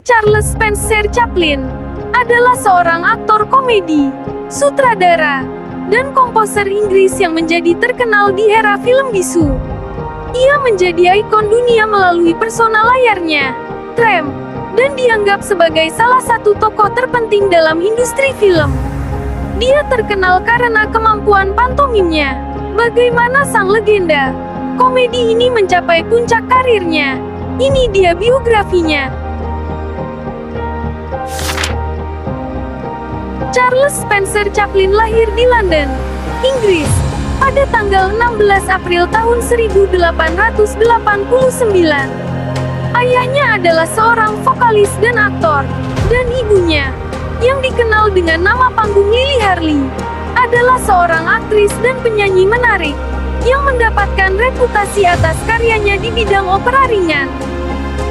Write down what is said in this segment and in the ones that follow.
Charles Spencer Chaplin adalah seorang aktor komedi, sutradara, dan komposer Inggris yang menjadi terkenal di era film bisu. Ia menjadi ikon dunia melalui persona layarnya, Tramp, dan dianggap sebagai salah satu tokoh terpenting dalam industri film. Dia terkenal karena kemampuan pantomimnya. Bagaimana sang legenda komedi ini mencapai puncak karirnya. Ini dia biografinya. Charles Spencer Chaplin lahir di London, Inggris, pada tanggal 16 April tahun 1889. Ayahnya adalah seorang vokalis dan aktor, dan ibunya, yang dikenal dengan nama panggung Lily Harley, adalah seorang aktris dan penyanyi menarik, yang mendapatkan reputasi atas karyanya di bidang opera ringan.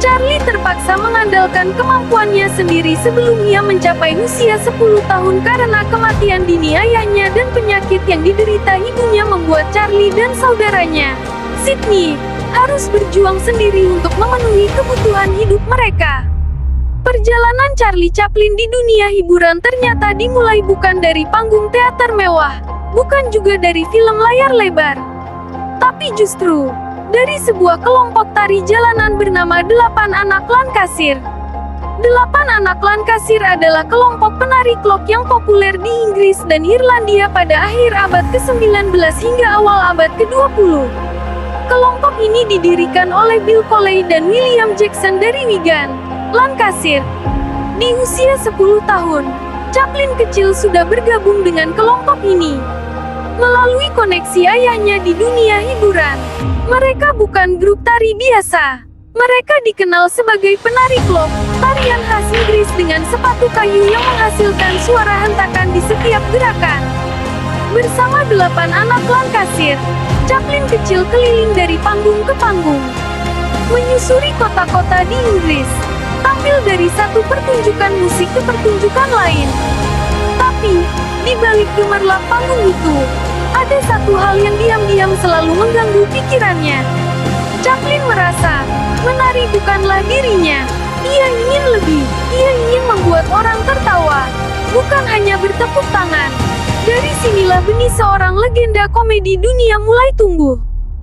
Charlie terpaksa mengandalkan kemampuannya sendiri sebelum ia mencapai usia 10 tahun karena kematian dini ayahnya dan penyakit yang diderita ibunya membuat Charlie dan saudaranya, Sydney, harus berjuang sendiri untuk memenuhi kebutuhan hidup mereka. Perjalanan Charlie Chaplin di dunia hiburan ternyata dimulai bukan dari panggung teater mewah, bukan juga dari film layar lebar, tapi justru dari sebuah kelompok tari jalanan bernama Delapan Anak Lancashire. Delapan Anak Lancashire adalah kelompok penari clog yang populer di Inggris dan Irlandia pada akhir abad ke-19 hingga awal abad ke-20. Kelompok ini didirikan oleh Bill Coley dan William Jackson dari Wigan, Lancashire. Di usia 10 tahun, Chaplin kecil sudah bergabung dengan kelompok ini. Melalui koneksi ayahnya di dunia hiburan, mereka bukan grup tari biasa. Mereka dikenal sebagai penari clog, tarian khas Inggris dengan sepatu kayu yang menghasilkan suara hentakan di setiap gerakan. Bersama Delapan Anak Lancashire, Chaplin kecil keliling dari panggung ke panggung, menyusuri kota-kota di Inggris, tampil dari satu pertunjukan musik ke pertunjukan lain. Tapi, di balik gemerlap panggung itu, ada satu hal yang diam-diam selalu mengganggu pikirannya. Chaplin merasa, menari bukanlah dirinya. Ia ingin lebih, ia ingin membuat orang tertawa, bukan hanya bertepuk tangan. Dari sinilah benih seorang legenda komedi dunia mulai tumbuh.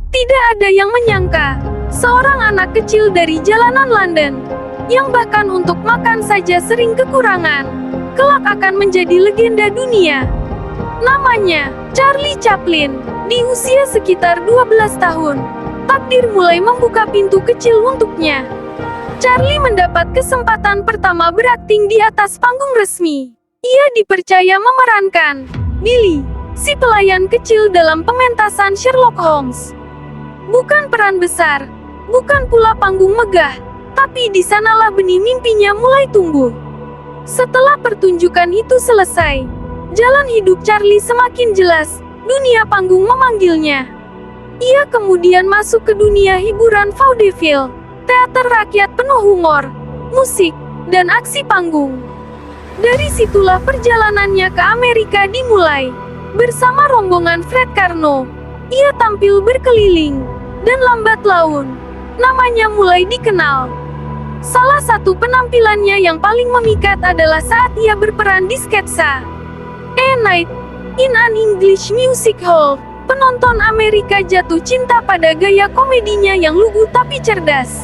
Tidak ada yang menyangka, seorang anak kecil dari jalanan London, yang bahkan untuk makan saja sering kekurangan, kelak akan menjadi legenda dunia. Namanya, Charlie Chaplin. Di usia sekitar 12 tahun, takdir mulai membuka pintu kecil untuknya. Charlie mendapat kesempatan pertama berakting di atas panggung resmi. Ia dipercaya memerankan Billy, si pelayan kecil dalam pementasan Sherlock Holmes. Bukan peran besar, bukan pula panggung megah, tapi di sanalah benih mimpinya mulai tumbuh. Setelah pertunjukan itu selesai, jalan hidup Charlie semakin jelas, dunia panggung memanggilnya. Ia kemudian masuk ke dunia hiburan vaudeville, teater rakyat penuh humor, musik, dan aksi panggung. Dari situlah perjalanannya ke Amerika dimulai. Bersama rombongan Fred Karno, ia tampil berkeliling, dan lambat laun, namanya mulai dikenal. Salah satu penampilannya yang paling memikat adalah saat ia berperan di sketsa A Night in an English Music Hall. Penonton Amerika jatuh cinta pada gaya komedinya yang lugu tapi cerdas.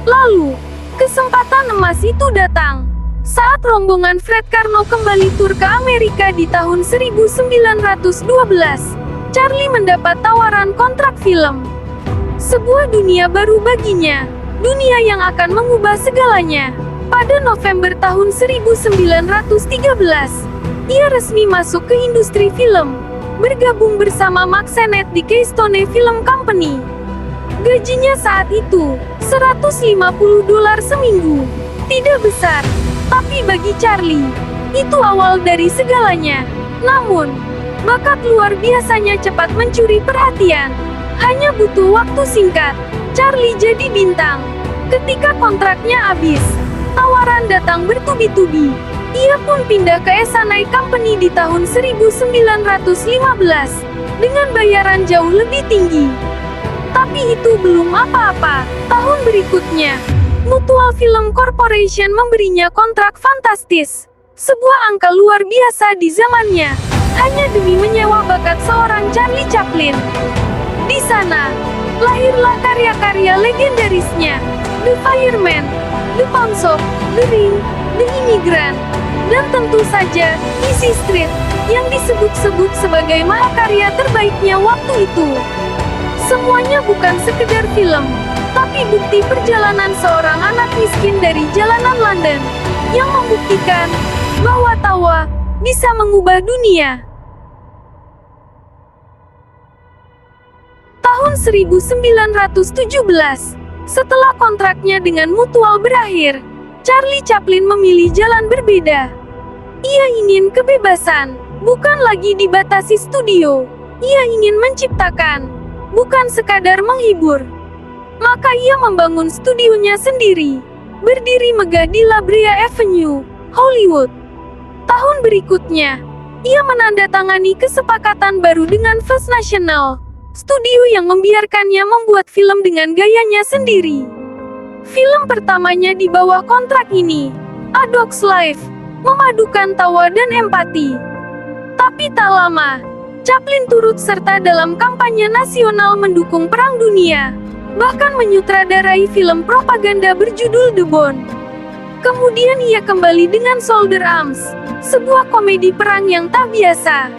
Lalu, kesempatan emas itu datang saat rombongan Fred Karno kembali tur ke Amerika di tahun 1912. Charlie mendapat tawaran kontrak film. Sebuah dunia baru baginya, dunia yang akan mengubah segalanya. Pada November tahun 1913, ia resmi masuk ke industri film, bergabung bersama Mack Sennett di Keystone Film Company. Gajinya saat itu, $150 seminggu. Tidak besar, tapi bagi Charlie, itu awal dari segalanya. Namun, bakat luar biasanya cepat mencuri perhatian. Hanya butuh waktu singkat, Charlie jadi bintang. Ketika kontraknya habis, tawaran datang bertubi-tubi. Ia pun pindah ke Essanay Company di tahun 1915, dengan bayaran jauh lebih tinggi. Tapi itu belum apa-apa. Tahun berikutnya, Mutual Film Corporation memberinya kontrak fantastis. Sebuah angka luar biasa di zamannya, hanya demi menyewa bakat seorang Charlie Chaplin. Di sana, lahirlah karya-karya legendarisnya, The Fireman, The Pawn Shop, The Ring, The Immigrant, dan tentu saja, Easy Street, yang disebut-sebut sebagai mahakarya terbaiknya waktu itu. Semuanya bukan sekedar film, tapi bukti perjalanan seorang anak miskin dari jalanan London, yang membuktikan bahwa tawa bisa mengubah dunia. Tahun 1917, setelah kontraknya dengan Mutual berakhir, Charlie Chaplin memilih jalan berbeda. Ia ingin kebebasan, bukan lagi dibatasi studio. Ia ingin menciptakan, bukan sekadar menghibur. Maka ia membangun studionya sendiri, berdiri megah di La Brea Avenue, Hollywood. Tahun berikutnya, ia menandatangani kesepakatan baru dengan First National, studio yang membiarkannya membuat film dengan gayanya sendiri. Film pertamanya di bawah kontrak ini, A Dog's Life, memadukan tawa dan empati. Tapi tak lama, Chaplin turut serta dalam kampanye nasional mendukung Perang Dunia, bahkan menyutradarai film propaganda berjudul The Bond. Kemudian ia kembali dengan Soldier Arms, sebuah komedi perang yang tak biasa.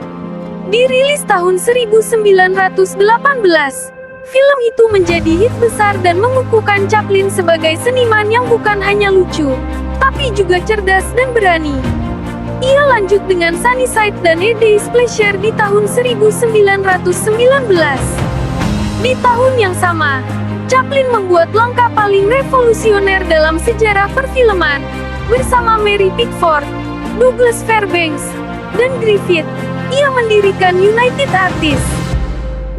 Dirilis tahun 1918, film itu menjadi hit besar dan mengukuhkan Chaplin sebagai seniman yang bukan hanya lucu, tapi juga cerdas dan berani. Ia lanjut dengan Sunnyside dan A Day's Pleasure di tahun 1919. Di tahun yang sama, Chaplin membuat langkah paling revolusioner dalam sejarah perfilman, bersama Mary Pickford, Douglas Fairbanks, dan Griffith. Ia mendirikan United Artists.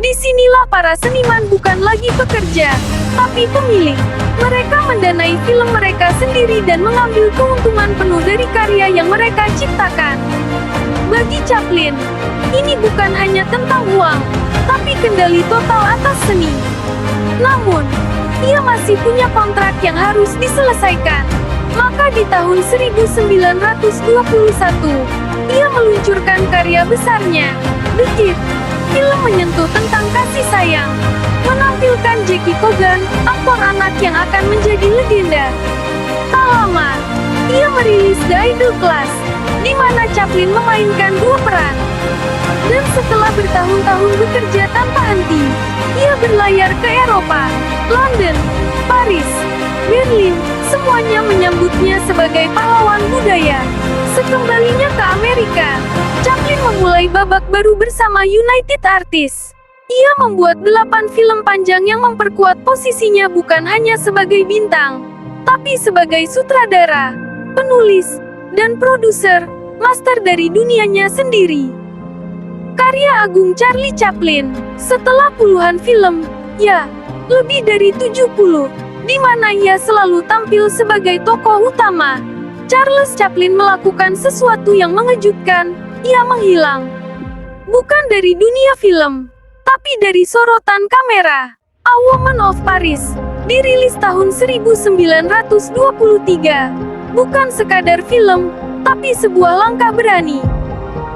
Disinilah para seniman bukan lagi pekerja, tapi pemilik. Mereka mendanai film mereka sendiri dan mengambil keuntungan penuh dari karya yang mereka ciptakan. Bagi Chaplin, ini bukan hanya tentang uang, tapi kendali total atas seni. Namun, ia masih punya kontrak yang harus diselesaikan. Maka di tahun 1921, ia meluncurkan karya besarnya, The Kid. Film menyentuh tentang kasih sayang, menampilkan Jackie Coogan, aktor anak yang akan menjadi legenda. Tak lama, ia merilis The Idol Class, di mana Chaplin memainkan dua peran. Dan setelah bertahun-tahun bekerja tanpa henti, ia berlayar ke Eropa, London, Paris, Berlin, semuanya menyambutnya sebagai pahlawan budaya. Sekembalinya ke Amerika, Chaplin memulai babak baru bersama United Artists. Ia membuat 8 film panjang yang memperkuat posisinya bukan hanya sebagai bintang, tapi sebagai sutradara, penulis, dan produser, master dari dunianya sendiri. Karya agung Charlie Chaplin, setelah puluhan film, ya, lebih dari 70, di mana ia selalu tampil sebagai tokoh utama, Charles Chaplin melakukan sesuatu yang mengejutkan. Ia menghilang. Bukan dari dunia film, tapi dari sorotan kamera. A Woman of Paris, dirilis tahun 1923. Bukan sekadar film, tapi sebuah langkah berani.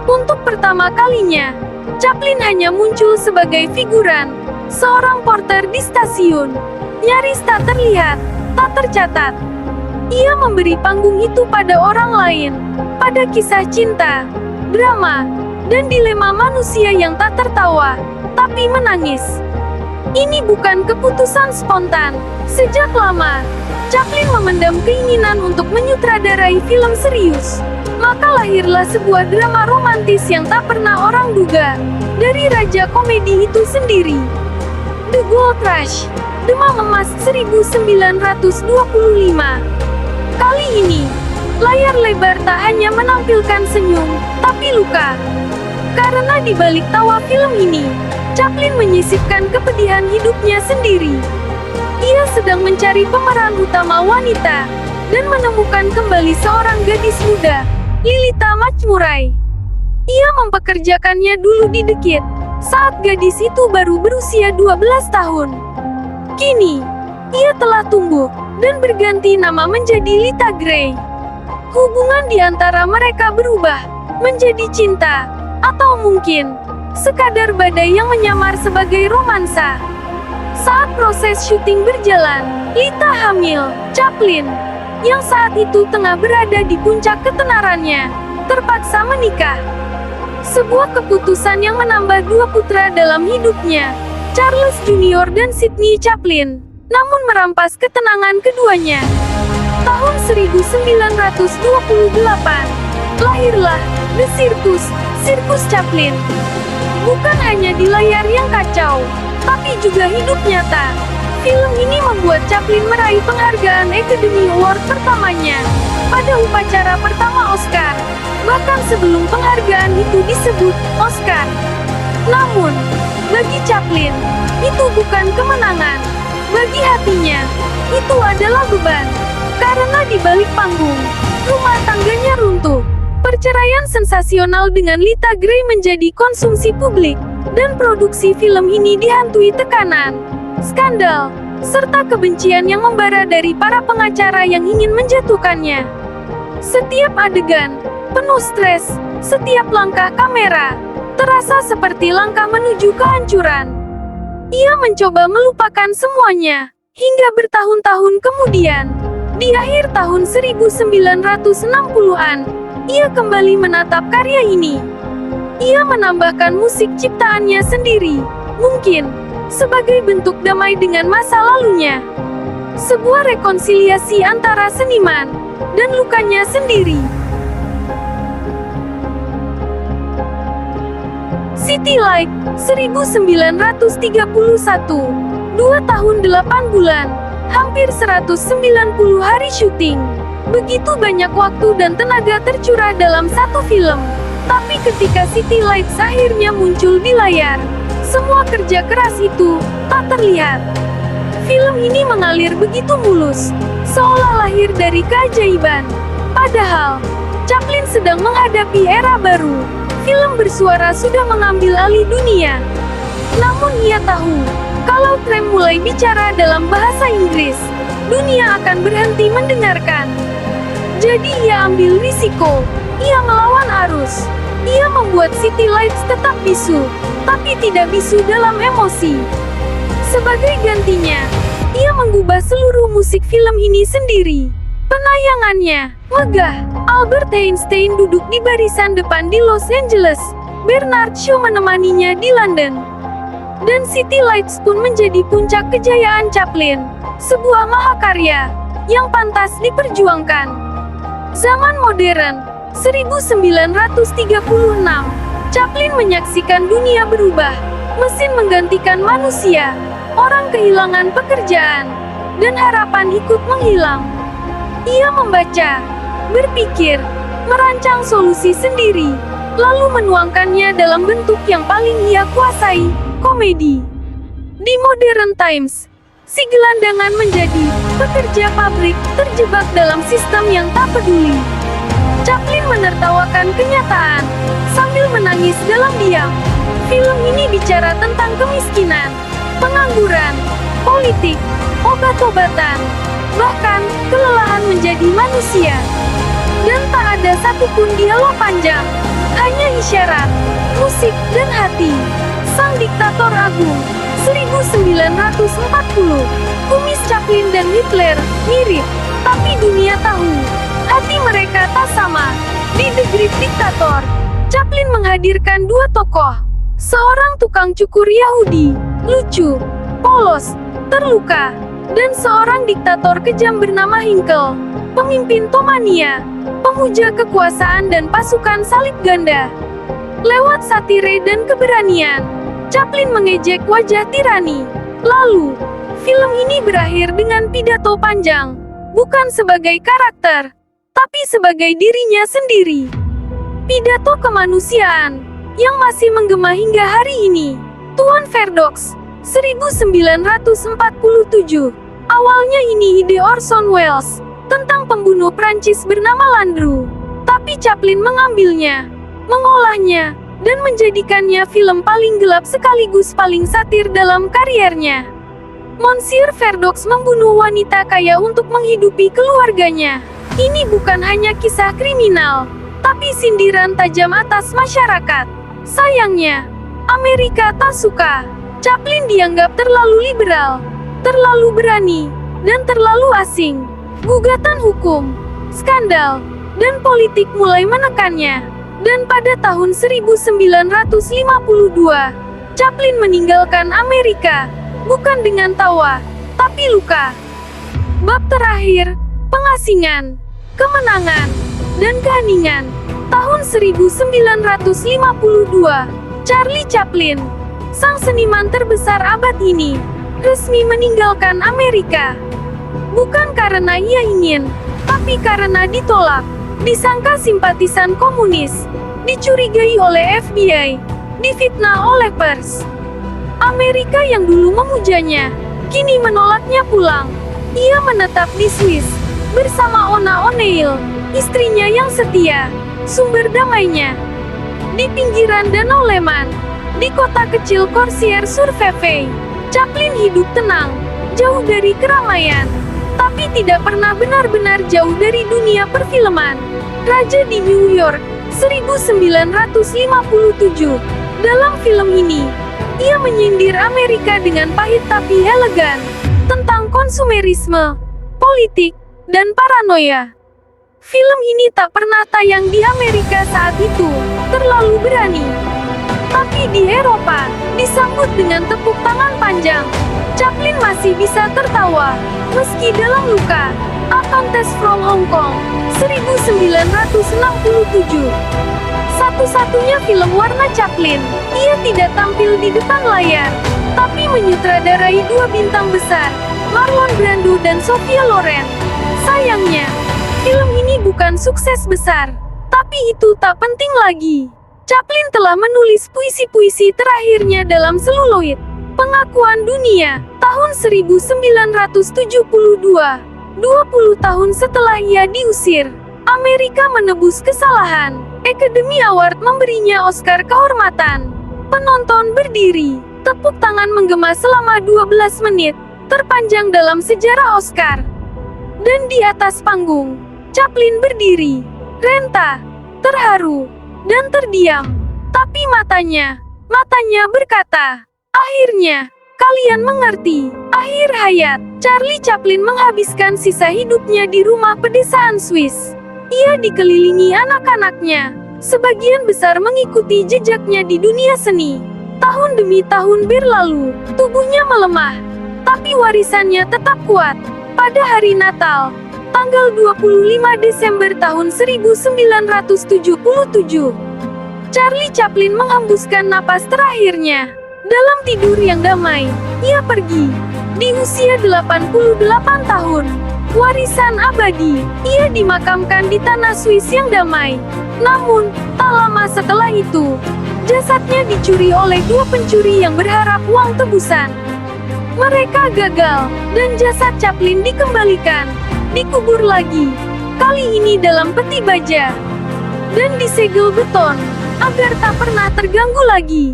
Untuk pertama kalinya, Chaplin hanya muncul sebagai figuran, seorang porter di stasiun. Nyaris tak terlihat, tak tercatat. Ia memberi panggung itu pada orang lain, pada kisah cinta, drama, dan dilema manusia yang tak tertawa, tapi menangis. Ini bukan keputusan spontan. Sejak lama, Chaplin memendam keinginan untuk menyutradarai film serius. Maka lahirlah sebuah drama romantis yang tak pernah orang duga, dari raja komedi itu sendiri. The Gold Rush, Demam Emas 1925. Kali ini, layar lebar tak hanya menampilkan senyum, tapi luka. Karena di balik tawa film ini, Chaplin menyisipkan kepedihan hidupnya sendiri. Ia sedang mencari pemeran utama wanita, dan menemukan kembali seorang gadis muda, Lilita Machmurai. Ia mempekerjakannya dulu di The Kid, saat gadis itu baru berusia 12 tahun. Kini, ia telah tumbuh, dan berganti nama menjadi Lita Grey. Hubungan di antara mereka berubah menjadi cinta, atau mungkin sekadar badai yang menyamar sebagai romansa. Saat proses syuting berjalan, Lita hamil. Chaplin, yang saat itu tengah berada di puncak ketenarannya, terpaksa menikah. Sebuah keputusan yang menambah dua putra dalam hidupnya, Charles Junior dan Sidney Chaplin, namun merampas ketenangan keduanya. Tahun 1928, lahirlah The Sirkus Chaplin. Bukan hanya di layar yang kacau, tapi juga hidup nyata. Film ini membuat Chaplin meraih penghargaan Academy Award pertamanya pada upacara pertama Oscar, bahkan sebelum penghargaan itu disebut Oscar. Namun, bagi Chaplin, itu bukan kemenangan. Bagi hatinya, itu adalah beban. Karena di balik panggung, rumah tangganya runtuh. Perceraian sensasional dengan Lita Grey menjadi konsumsi publik, dan produksi film ini dihantui tekanan, skandal, serta kebencian yang membara dari para pengacara yang ingin menjatuhkannya. Setiap adegan penuh stres, setiap langkah kamera terasa seperti langkah menuju kehancuran. Ia mencoba melupakan semuanya, hingga bertahun-tahun kemudian, di akhir tahun 1960-an, ia kembali menatap karya ini. Ia menambahkan musik ciptaannya sendiri, mungkin sebagai bentuk damai dengan masa lalunya. Sebuah rekonsiliasi antara seniman dan lukanya sendiri. City Light, 1931. 2 tahun 8 bulan, hampir 190 hari syuting. Begitu banyak waktu dan tenaga tercurah dalam satu film. Tapi ketika City Lights akhirnya muncul di layar, semua kerja keras itu tak terlihat. Film ini mengalir begitu mulus, seolah lahir dari keajaiban. Padahal, Chaplin sedang menghadapi era baru. Film bersuara sudah mengambil alih dunia. Namun ia tahu, kalau tram mulai bicara dalam bahasa Inggris, dunia akan berhenti mendengarkan. Jadi ia ambil risiko. Ia melawan arus. Ia membuat City Lights tetap bisu, tapi tidak bisu dalam emosi. Sebagai gantinya, ia mengubah seluruh musik film ini sendiri. Penayangannya megah. Albert Einstein duduk di barisan depan di Los Angeles. Bernard Shaw menemaninya di London. Dan City Lights pun menjadi puncak kejayaan Chaplin. Sebuah mahakarya yang pantas diperjuangkan. Zaman modern, 1936, Chaplin menyaksikan dunia berubah. Mesin menggantikan manusia, orang kehilangan pekerjaan, dan harapan ikut menghilang. Ia membaca, berpikir, merancang solusi sendiri, lalu menuangkannya dalam bentuk yang paling ia kuasai, komedi. Di Modern Times, si gelandangan menjadi pekerja pabrik terjebak dalam sistem yang tak peduli. Chaplin menertawakan kenyataan sambil menangis dalam diam. Film ini bicara tentang kemiskinan, pengangguran, politik, obat-obatan, bahkan kelelahan menjadi manusia. Dan tak ada satupun dialog panjang, hanya isyarat, musik, dan hati. Sang Diktator Agung, 1940. Kumis Chaplin dan Hitler mirip, tapi dunia tahu, hati mereka tak sama. Di The Great Dictator, Chaplin menghadirkan dua tokoh. Seorang tukang cukur Yahudi, lucu, polos, terluka, dan seorang diktator kejam bernama Hinkel, pemimpin Tomania, pemuja kekuasaan dan pasukan salib ganda. Lewat satire dan keberanian, Chaplin mengejek wajah tirani. Lalu, film ini berakhir dengan pidato panjang, bukan sebagai karakter, tapi sebagai dirinya sendiri. Pidato kemanusiaan yang masih menggema hingga hari ini. Tuan Verdox, 1947. Awalnya ini ide Orson Welles tentang pembunuh Prancis bernama Landru, tapi Chaplin mengambilnya, mengolahnya, dan menjadikannya film paling gelap sekaligus paling satir dalam kariernya. Monsieur Verdox membunuh wanita kaya untuk menghidupi keluarganya. Ini bukan hanya kisah kriminal, tapi sindiran tajam atas masyarakat. Sayangnya, Amerika tak suka. Chaplin dianggap terlalu liberal, terlalu berani, dan terlalu asing. Gugatan hukum, skandal, dan politik mulai menekannya. Dan pada tahun 1952, Chaplin meninggalkan Amerika, bukan dengan tawa, tapi luka. Bab terakhir, pengasingan, kemenangan, dan keheningan. Tahun 1952, Charlie Chaplin, sang seniman terbesar abad ini, resmi meninggalkan Amerika. Bukan karena ia ingin, tapi karena ditolak, disangka simpatisan komunis, dicurigai oleh FBI, difitnah oleh pers. Amerika yang dulu memujanya, kini menolaknya pulang. Ia menetap di Swiss, bersama Ona O'Neill, istrinya yang setia, sumber damainya. Di pinggiran Danau Leman, di kota kecil Corsier-sur-Vevey, Chaplin hidup tenang, jauh dari keramaian, tapi tidak pernah benar-benar jauh dari dunia perfilman. Raja di New York, 1957. Dalam film ini, ia menyindir Amerika dengan pahit tapi elegan, tentang konsumerisme, politik, dan paranoia. Film ini tak pernah tayang di Amerika saat itu, terlalu berani. Tapi di Eropa, disambut dengan tepuk tangan panjang. Chaplin masih bisa tertawa, meski dalam luka. A Countess from Hong Kong, 1967. Satu-satunya film warna Chaplin, ia tidak tampil di depan layar, tapi menyutradarai dua bintang besar, Marlon Brando dan Sophia Loren. Sayangnya, film ini bukan sukses besar, tapi itu tak penting lagi. Chaplin telah menulis puisi-puisi terakhirnya dalam seluloid. Pengakuan Dunia, tahun 1972. 20 tahun setelah ia diusir, Amerika menebus kesalahan. Academy Award memberinya Oscar kehormatan. Penonton berdiri, tepuk tangan menggema selama 12 menit, terpanjang dalam sejarah Oscar. Dan di atas panggung, Chaplin berdiri, renta, terharu, dan terdiam. Tapi matanya berkata, "Akhirnya, kalian mengerti." Akhir hayat, Charlie Chaplin menghabiskan sisa hidupnya di rumah pedesaan Swiss. Ia dikelilingi anak-anaknya, sebagian besar mengikuti jejaknya di dunia seni. Tahun demi tahun berlalu, tubuhnya melemah, tapi warisannya tetap kuat. Pada hari Natal, tanggal 25 Desember tahun 1977, Charlie Chaplin menghembuskan napas terakhirnya. Dalam tidur yang damai, ia pergi. Di usia 88 tahun, warisan abadi, ia dimakamkan di tanah Swiss yang damai. Namun, tak lama setelah itu, jasadnya dicuri oleh dua pencuri yang berharap uang tebusan. Mereka gagal, dan jasad Chaplin dikembalikan, dikubur lagi, kali ini dalam peti baja, dan disegel beton, agar tak pernah terganggu lagi.